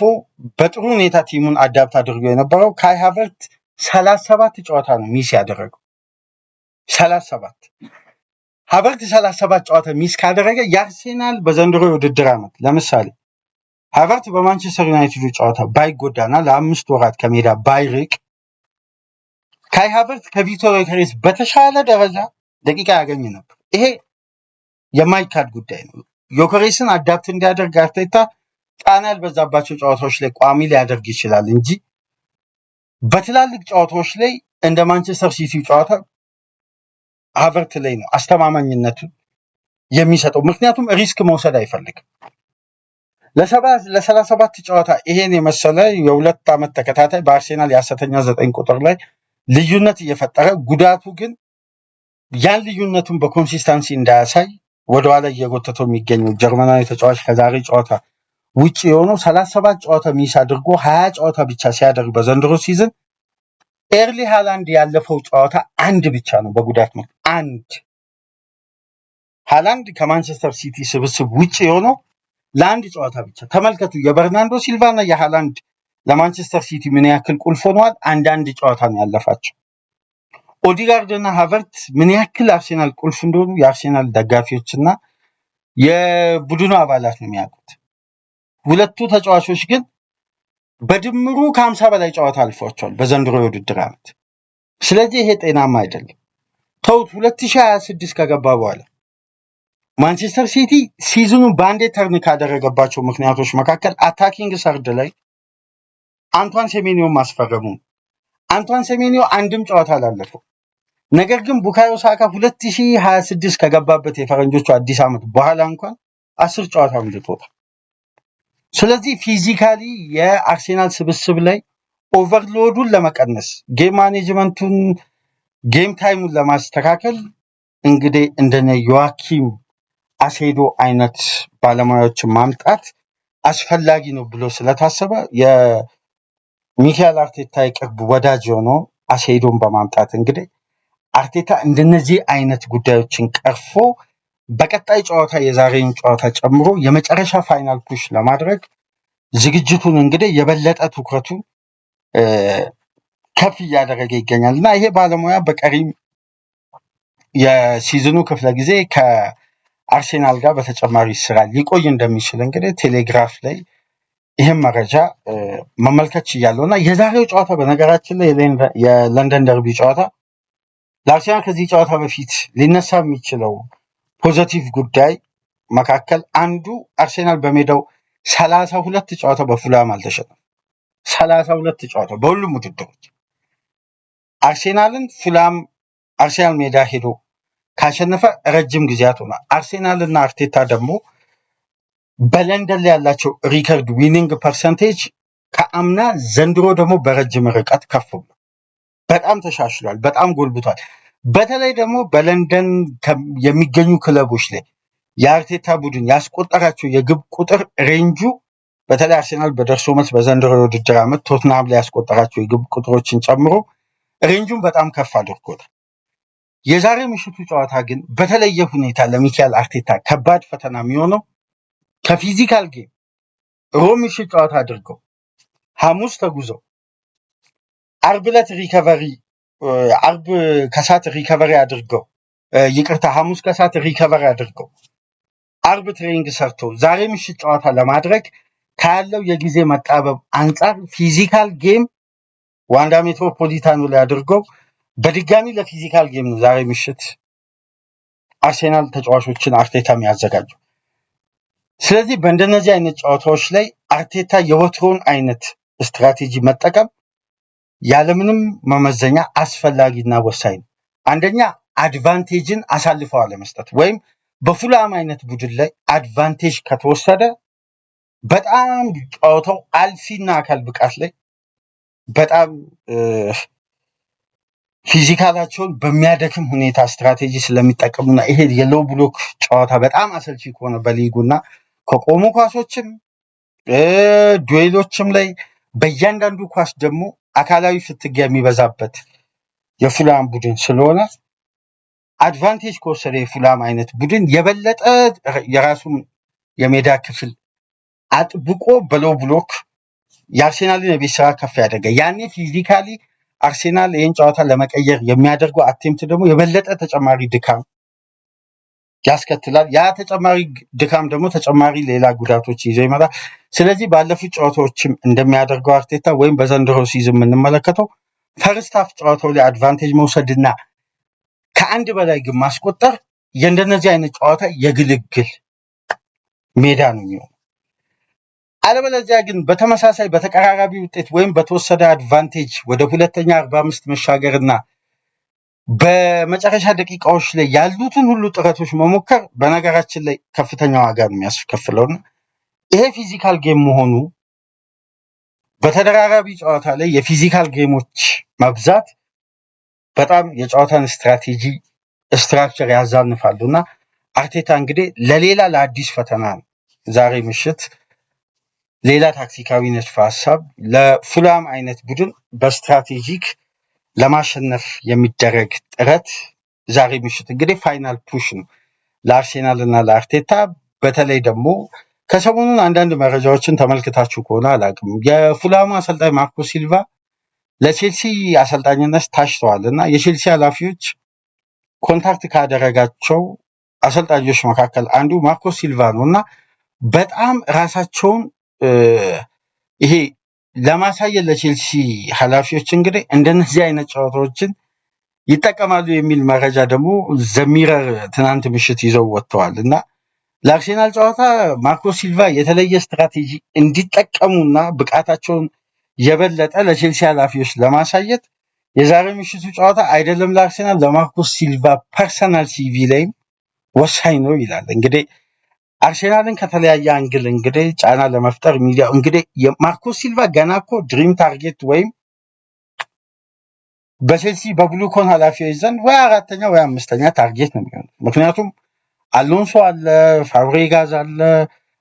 በጥሩ ሁኔታ ቲሙን አዳፕት አድርጎ የነበረው ካይ ሃቨርት 37 ጨዋታ ነው ሚስ ያደረገው። 37 ሃቨርት 37 ጨዋታ ሚስ ካደረገ የአርሴናል በዘንድሮ የውድድር ዓመት ለምሳሌ ሃቨርት በማንቸስተር ዩናይትድ ጨዋታ ባይጎዳና ለ5 ወራት ከሜዳ ባይርቅ ካይ ሃቨርት ከቪክቶር ዮኬሬስ በተሻለ ደረጃ ደቂቃ ያገኝ ነበር። ይሄ የማይካድ ጉዳይ ነው። ዮኬሬስን አዳፕት እንዲያደርግ አርቴታ ጫና ያልበዛባቸው ጨዋታዎች ላይ ቋሚ ሊያደርግ ይችላል እንጂ በትላልቅ ጨዋታዎች ላይ እንደ ማንቸስተር ሲቲ ጨዋታ ሃቨርት ላይ ነው አስተማማኝነቱ የሚሰጠው። ምክንያቱም ሪስክ መውሰድ አይፈልግም። ለ37 ጨዋታ ይሄን የመሰለ የ2 ዓመት ተከታታይ በአርሴናል የሐሰተኛ 9 ቁጥር ላይ ልዩነት እየፈጠረ ጉዳቱ ግን ያን ልዩነቱን በኮንሲስታንሲ እንዳያሳይ ወደኋላ እየጎተተው የሚገኘው ጀርመናዊ ተጫዋች ከዛሬ ጨዋታ ውጭ የሆነው 37 ጨዋታ ሚስ አድርጎ 20 ጨዋታ ብቻ ሲያደርግ በዘንድሮ ሲዝን ኤርሊ ሃላንድ ያለፈው ጨዋታ አንድ ብቻ ነው በጉዳት ምክንያት አንድ። ሃላንድ ከማንቸስተር ሲቲ ስብስብ ውጭ የሆነው ለአንድ ጨዋታ ብቻ። ተመልከቱ የበርናንዶ ሲልቫና የሃላንድ ለማንቸስተር ሲቲ ምን ያክል ቁልፍ ሆነዋል። አንዳንድ ጨዋታ ነው ያለፋቸው። ኦዲጋርድ እና ሃቨርት ምን ያክል አርሴናል ቁልፍ እንደሆኑ የአርሴናል ደጋፊዎችና የቡድኑ አባላት ነው የሚያውቁት። ሁለቱ ተጫዋቾች ግን በድምሩ ከ50 በላይ ጨዋታ አልፏቸዋል በዘንድሮ የውድድር ዓመት። ስለዚህ ይሄ ጤናማ አይደለም። ተውት 2026 ከገባ በኋላ ማንቸስተር ሲቲ ሲዝኑ በአንዴ ተርን ካደረገባቸው ምክንያቶች መካከል አታኪንግ ሰርድ ላይ አንቷን ሴሜኒዮ ማስፈረሙ። አንቷን ሴሜኒዮ አንድም ጨዋታ አላለፈው። ነገር ግን ቡካዮ ሳካ 2026 ከገባበት የፈረንጆቹ አዲስ ዓመት በኋላ እንኳን 10 ጨዋታ አምልጦታል። ስለዚህ ፊዚካሊ የአርሴናል ስብስብ ላይ ኦቨርሎዱን ለመቀነስ ጌም ማኔጅመንቱን ጌም ታይሙን ለማስተካከል እንግዲህ እንደነ ዮዋኪም አሴዶ አይነት ባለሙያዎችን ማምጣት አስፈላጊ ነው ብሎ ስለታሰበ የሚካኤል አርቴታ የቅርብ ወዳጅ የሆነው አሴዶን በማምጣት እንግዲህ አርቴታ እንደነዚህ አይነት ጉዳዮችን ቀርፎ በቀጣይ ጨዋታ የዛሬን ጨዋታ ጨምሮ የመጨረሻ ፋይናል ፑሽ ለማድረግ ዝግጅቱን እንግዲህ የበለጠ ትኩረቱ ከፍ እያደረገ ይገኛል እና ይሄ ባለሙያ በቀሪም የሲዝኑ ክፍለ ጊዜ ከአርሴናል ጋር በተጨማሪ ስራ ሊቆይ እንደሚችል እንግዲህ ቴሌግራፍ ላይ ይህም መረጃ መመልከት ችያለሁ እና የዛሬው ጨዋታ በነገራችን ላይ የለንደን ደርቢ ጨዋታ ለአርሴናል ከዚህ ጨዋታ በፊት ሊነሳ የሚችለው ፖዘቲቭ ጉዳይ መካከል አንዱ አርሴናል በሜዳው 32 ጨዋታ በፉላም አልተሸነፈም። 32 ጨዋታ በሁሉም ውድድሮች አርሴናልን ፉላም አርሴናል ሜዳ ሄዶ ካሸነፈ ረጅም ጊዜያት ሆኗል። አርሴናልና አርቴታ ደግሞ በለንደን ላይ ያላቸው ሪከርድ ዊኒንግ ፐርሰንቴጅ ከአምና ዘንድሮ ደግሞ በረጅም ርቀት ከፍ ብሏል። በጣም ተሻሽሏል። በጣም ጎልብቷል። በተለይ ደግሞ በለንደን የሚገኙ ክለቦች ላይ የአርቴታ ቡድን ያስቆጠራቸው የግብ ቁጥር ሬንጁ በተለይ አርሴናል በደርሶ መልስ በዘንድሮ የውድድር ዓመት ቶትናም ላይ ያስቆጠራቸው የግብ ቁጥሮችን ጨምሮ ሬንጁን በጣም ከፍ አድርጎታል። የዛሬ ምሽቱ ጨዋታ ግን በተለየ ሁኔታ ለሚካኤል አርቴታ ከባድ ፈተና የሚሆነው ከፊዚካል ጌም ሮብ ምሽት ጨዋታ አድርገው ሐሙስ ተጉዘው አርብ ዕለት አርብ ከሰዓት ሪከቨሪ አድርገው ሐሙስ ከሰዓት ሪከቨሪ አድርገው አርብ ትሬኒንግ ሰርተው ዛሬ ምሽት ጨዋታ ለማድረግ ካለው የጊዜ መጣበብ አንጻር ፊዚካል ጌም ዋንዳ ሜትሮፖሊታኑ ላይ አድርገው በድጋሚ ለፊዚካል ጌም ነው ዛሬ ምሽት አርሴናል ተጫዋቾችን አርቴታ የሚያዘጋጀው። ስለዚህ በእንደነዚህ አይነት ጨዋታዎች ላይ አርቴታ የወትሮውን አይነት ስትራቴጂ መጠቀም ያለምንም መመዘኛ አስፈላጊና ወሳኝ ነው። አንደኛ አድቫንቴጅን አሳልፈው አለመስጠት ወይም በፉላም አይነት ቡድን ላይ አድቫንቴጅ ከተወሰደ በጣም ጨዋታው አልፊና አካል ብቃት ላይ በጣም ፊዚካላቸውን በሚያደክም ሁኔታ ስትራቴጂ ስለሚጠቀሙና ይሄ የሎው ብሎክ ጨዋታ በጣም አሰልቺ ከሆነ በሊጉና ከቆሙ ኳሶችም ዱዌሎችም ላይ በእያንዳንዱ ኳስ ደግሞ አካላዊ ፍትጊያ የሚበዛበት የፉላም ቡድን ስለሆነ አድቫንቴጅ ከወሰደ የፉላም አይነት ቡድን የበለጠ የራሱን የሜዳ ክፍል አጥብቆ በሎው ብሎክ የአርሴናልን የቤት ስራ ከፍ ያደርገ ያኔ ፊዚካሊ አርሴናል ይህን ጨዋታ ለመቀየር የሚያደርገው አቴምት ደግሞ የበለጠ ተጨማሪ ድካም ያስከትላል። ያ ተጨማሪ ድካም ደግሞ ተጨማሪ ሌላ ጉዳቶች ይዞ ይመጣል። ስለዚህ ባለፉት ጨዋታዎችም እንደሚያደርገው አርቴታ ወይም በዘንድሮ ሲዝን የምንመለከተው ፈርስት ሃፍ ጨዋታው ላይ አድቫንቴጅ መውሰድና ከአንድ በላይ ግን ማስቆጠር የእንደነዚህ አይነት ጨዋታ የግልግል ሜዳ ነው የሚሆነው። አለበለዚያ ግን በተመሳሳይ በተቀራራቢ ውጤት ወይም በተወሰደ አድቫንቴጅ ወደ ሁለተኛ 45 መሻገርና በመጨረሻ ደቂቃዎች ላይ ያሉትን ሁሉ ጥረቶች መሞከር በነገራችን ላይ ከፍተኛ ዋጋ ነው የሚያስከፍለውና ይሄ ፊዚካል ጌም መሆኑ በተደራራቢ ጨዋታ ላይ የፊዚካል ጌሞች መብዛት በጣም የጨዋታን ስትራክቸር ያዛንፋሉና አርቴታ እንግዲህ ለሌላ ለአዲስ ፈተና ነው ዛሬ ምሽት ሌላ ታክቲካዊ ንድፈ ሀሳብ ለፉላም አይነት ቡድን በስትራቴጂክ ለማሸነፍ የሚደረግ ጥረት ዛሬ ምሽት እንግዲህ ፋይናል ፑሽ ነው ለአርሴናል እና ለአርቴታ። በተለይ ደግሞ ከሰሞኑን አንዳንድ መረጃዎችን ተመልክታችሁ ከሆነ አላውቅም የፉላሙ አሰልጣኝ ማርኮ ሲልቫ ለቼልሲ አሰልጣኝነት ታጭተዋል እና የቼልሲ ኃላፊዎች ኮንታክት ካደረጋቸው አሰልጣኞች መካከል አንዱ ማርኮ ሲልቫ ነው እና በጣም ራሳቸውን ይሄ ለማሳየት ለቼልሲ ኃላፊዎች እንግዲህ እንደነዚህ አይነት ጨዋታዎችን ይጠቀማሉ የሚል መረጃ ደግሞ ዘሚረር ትናንት ምሽት ይዘው ወጥተዋል እና ለአርሴናል ጨዋታ ማርኮ ሲልቫ የተለየ ስትራቴጂ እንዲጠቀሙና ብቃታቸውን የበለጠ ለቼልሲ ኃላፊዎች ለማሳየት የዛሬ ምሽቱ ጨዋታ አይደለም ለአርሴናል ለማርኮ ሲልቫ ፐርሰናል ሲቪ ላይም ወሳኝ ነው ይላል። እንግዲህ አርሴናልን ከተለያየ አንግል እንግዲህ ጫና ለመፍጠር ሚዲያው እንግዲህ የማርኮ ሲልቫ ገና እኮ ድሪም ታርጌት ወይም በቼልሲ በብሉኮን ኃላፊዎች ዘንድ ወይ አራተኛ ወይ አምስተኛ ታርጌት ነው የሚሆነው። ምክንያቱም አሎንሶ አለ፣ ፋብሬጋዝ አለ፣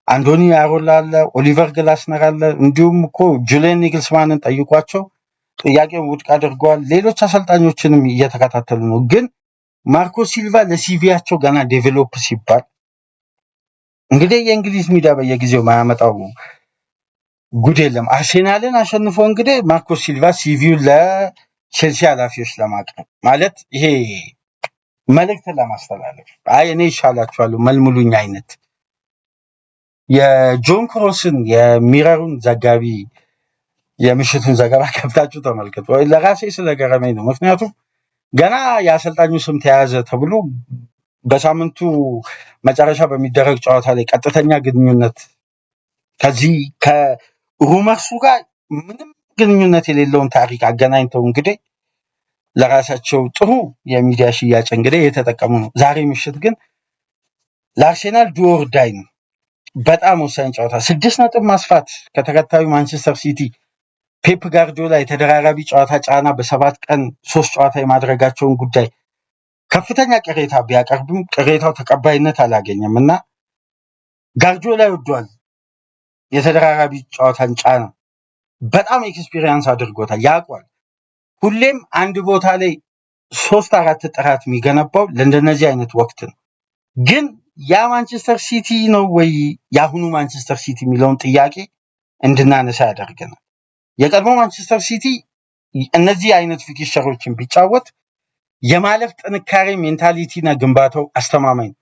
አንዶኒ አሮላ አለ፣ ኦሊቨር ግላስነር አለ። እንዲሁም እኮ ጁሊያን ኒግልስማንን ጠይቋቸው ጥያቄውን ውድቅ አድርገዋል። ሌሎች አሰልጣኞችንም እየተከታተሉ ነው። ግን ማርኮ ሲልቫ ለሲቪያቸው ገና ዴቨሎፕ ሲባል እንግዲህ የእንግሊዝ ሚዲያ በየጊዜው ማያመጣው ጉድ የለም። አርሴናልን አሸንፎ እንግዲህ ማርኮ ሲልቫ ሲቪው ለቼልሲ ኃላፊዎች ለማቅረብ ማለት ይሄ መልእክት ለማስተላለፍ አይ እኔ ይሻላችኋለሁ መልሙሉኝ አይነት የጆን ክሮስን የሚረሩን ዘጋቢ የምሽቱን ዘገባ ከብታችሁ ተመልከቱ። ለራሴ ስለገረመኝ ነው። ምክንያቱም ገና የአሰልጣኙ ስም ተያዘ ተብሎ በሳምንቱ መጨረሻ በሚደረግ ጨዋታ ላይ ቀጥተኛ ግንኙነት ከዚህ ከሩመርሱ ጋር ምንም ግንኙነት የሌለውን ታሪክ አገናኝተው እንግዲህ ለራሳቸው ጥሩ የሚዲያ ሽያጭ እንግዲህ የተጠቀሙ ነው። ዛሬ ምሽት ግን ለአርሴናል ዱኦርዳይ ነው። በጣም ወሳኝ ጨዋታ 6 ነጥብ ማስፋት ከተከታዩ ማንቸስተር ሲቲ ፔፕ ጋርዲዮላ የተደራራቢ ጨዋታ ጫና በ7 ቀን 3 ጨዋታ የማድረጋቸውን ጉዳይ ከፍተኛ ቅሬታ ቢያቀርብም ቅሬታው ተቀባይነት አላገኘም እና ጋርዲዮላ ይወዷል የተደራራቢ ጨዋታን ጫና በጣም ኤክስፒሪየንስ አድርጎታል፣ ያውቋል። ሁሌም አንድ ቦታ ላይ 3-4 ጥራት የሚገነባው ለእንደነዚህ አይነት ወቅት ነው። ግን ያ ማንቸስተር ሲቲ ነው ወይ የአሁኑ ማንቸስተር ሲቲ የሚለውን ጥያቄ እንድናነሳ ያደርገናል። የቀድሞ ማንቸስተር ሲቲ እነዚህ አይነት ፊክስቸሮችን ቢጫወት የማለፍ ጥንካሬ ሜንታሊቲና ግንባታው አስተማማኝ ነው።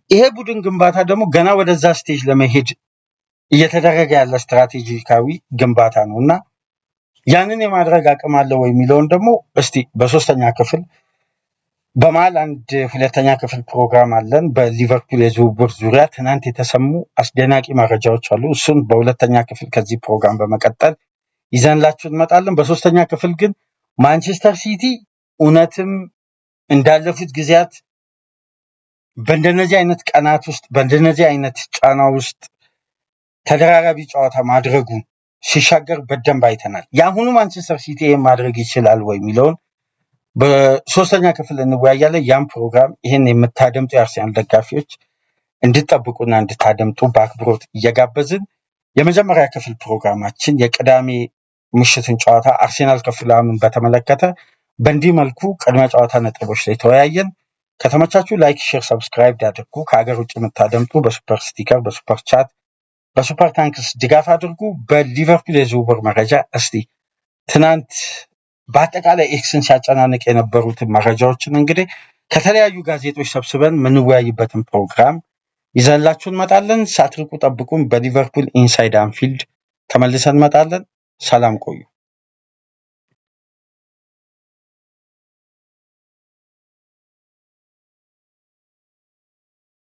ይሄ ቡድን ግንባታ ደግሞ ገና ወደዛ ስቴጅ ለመሄድ እየተደረገ ያለ ስትራቴጂካዊ ግንባታ ነው እና ያንን የማድረግ አቅም አለው ወይ የሚለውን ደግሞ እስቲ በሶስተኛ ክፍል በመሀል አንድ ሁለተኛ ክፍል ፕሮግራም አለን በሊቨርፑል የዝውውር ዙሪያ ትናንት የተሰሙ አስደናቂ መረጃዎች አሉ። እሱን በሁለተኛ ክፍል ከዚህ ፕሮግራም በመቀጠል ይዘንላችሁ እንመጣለን። በሶስተኛ ክፍል ግን ማንቸስተር ሲቲ እውነትም እንዳለፉት ጊዜያት በእንደነዚህ አይነት ቀናት ውስጥ በእንደነዚህ አይነት ጫና ውስጥ ተደራራቢ ጨዋታ ማድረጉ ሲሻገር በደንብ አይተናል። የአሁኑ ማንቸስተር ሲቲ ማድረግ ይችላል ወይ የሚለውን በሶስተኛ ክፍል እንወያያለን። ያን ፕሮግራም ይህን የምታደምጡ የአርሰናል ደጋፊዎች እንድትጠብቁና እንድታደምጡ በአክብሮት እየጋበዝን የመጀመሪያ ክፍል ፕሮግራማችን የቅዳሜ ምሽትን ጨዋታ አርሰናል ከፉልሃምን በተመለከተ በእንዲህ መልኩ ቅድመ ጨዋታ ነጥቦች ላይ ተወያየን። ከተመቻችሁ ላይክ፣ ሼር፣ ሰብስክራይብ ያድርጉ። ከሀገር ውጭ የምታደምጡ በሱፐር ስቲከር፣ በሱፐር ቻት፣ በሱፐር ታንክስ ድጋፍ አድርጉ። በሊቨርፑል የዝውውር መረጃ እስቲ ትናንት በአጠቃላይ ኤክስን ሲያጨናንቅ የነበሩትን መረጃዎችን እንግዲህ ከተለያዩ ጋዜጦች ሰብስበን የምንወያይበትን ፕሮግራም ይዘንላችሁ እንመጣለን። ሳትርቁ ጠብቁን። በሊቨርፑል ኢንሳይድ አንፊልድ ተመልሰን እንመጣለን። ሰላም ቆዩ።